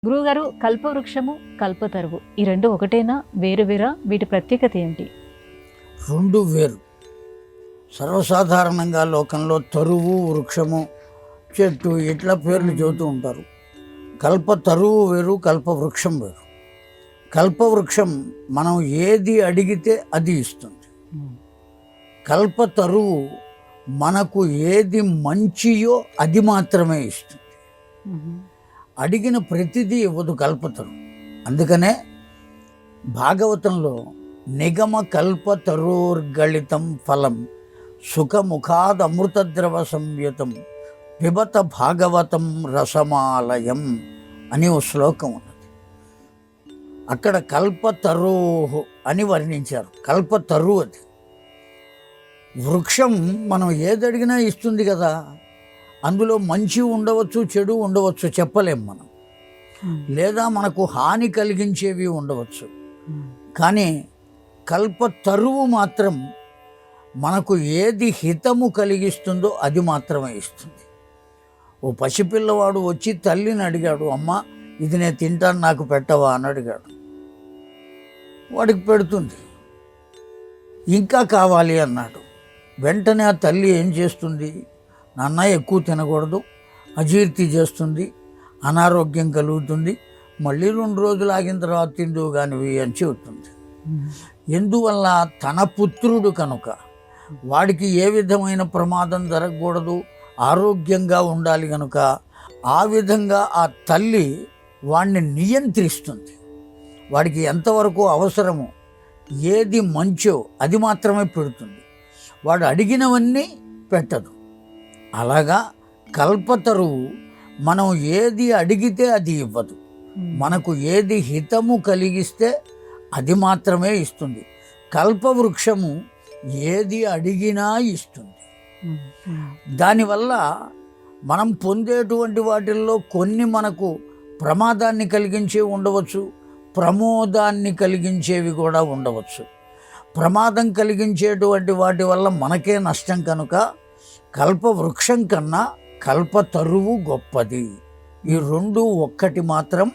గురువుగారు, కల్పవృక్షము, కల్పతరువు ఈ రెండు ఒకటేనా, వేరు వేరా? వీటి ప్రత్యేకత ఏంటి? రెండు వేరు. సర్వసాధారణంగా లోకంలో తరువు, వృక్షము, చెట్టు ఇట్లా పేర్లు చెబుతూ ఉంటారు. కల్పతరువు వేరు, కల్పవృక్షం వేరు. కల్పవృక్షం మనం ఏది అడిగితే అది ఇస్తుంది. కల్పతరువు మనకు ఏది మంచియో అది మాత్రమే ఇస్తుంది. అడిగిన ప్రతిదీ ఇవ్వదు కల్పతరు. అందుకనే భాగవతంలో నిగమ కల్పతరోర్గళితం ఫలం సుఖముఖాద్ అమృతద్రవ సంయుతం పిబత భాగవతం రసమాలయం అని ఓ శ్లోకం ఉన్నది. అక్కడ కల్పతరోహు అని వర్ణించారు. కల్పతరు అది. వృక్షం మనం ఏదడిగినా ఇస్తుంది కదా. అందులో మంచి ఉండవచ్చు, చెడు ఉండవచ్చు, చెప్పలేం మనం. లేదా మనకు హాని కలిగించేవి ఉండవచ్చు. కానీ కల్పతరువు మాత్రం మనకు ఏది హితము కలిగిస్తుందో అది మాత్రమే ఇస్తుంది. ఓ పసిపిల్లవాడు వచ్చి తల్లిని అడిగాడు, అమ్మ ఇది నేను తింటాను, నాకు పెట్టవా అని అడిగాడు. వాడికి పెడుతుంది. ఇంకా కావాలి అన్నాడు. వెంటనే ఆ తల్లి ఏం చేస్తుంది? నాన్న ఎక్కువ తినకూడదు, అజీర్తి చేస్తుంది, అనారోగ్యం కలుగుతుంది, మళ్ళీ 2 రోజులు ఆగిన తర్వాత తిందువు కానివి అని చెబుతుంది. ఎందువల్ల? తన పుత్రుడు కనుక వాడికి ఏ విధమైన ప్రమాదం జరగకూడదు, ఆరోగ్యంగా ఉండాలి కనుక ఆ విధంగా ఆ తల్లి వాడిని నియంత్రిస్తుంది. వాడికి ఎంతవరకు అవసరమో, ఏది మంచో అది మాత్రమే పెడుతుంది. వాడు అడిగినవన్నీ పెట్టదు. అలాగా కల్పతరువు మనం ఏది అడిగితే అది ఇవ్వదు. మనకు ఏది హితము కలిగిస్తే అది మాత్రమే ఇస్తుంది. కల్పవృక్షము ఏది అడిగినా ఇస్తుంది. దానివల్ల మనం పొందేటువంటి వాటిల్లో కొన్ని మనకు ప్రమాదాన్ని కలిగించేవి ఉండవచ్చు, ప్రమోదాన్ని కలిగించేవి కూడా ఉండవచ్చు. ప్రమాదం కలిగించేటువంటి వాటి వల్ల మనకే నష్టం కనుక కల్పవృక్షం కన్నా కల్పతరువు గొప్పది. ఈ రెండు ఒక్కటి మాత్రం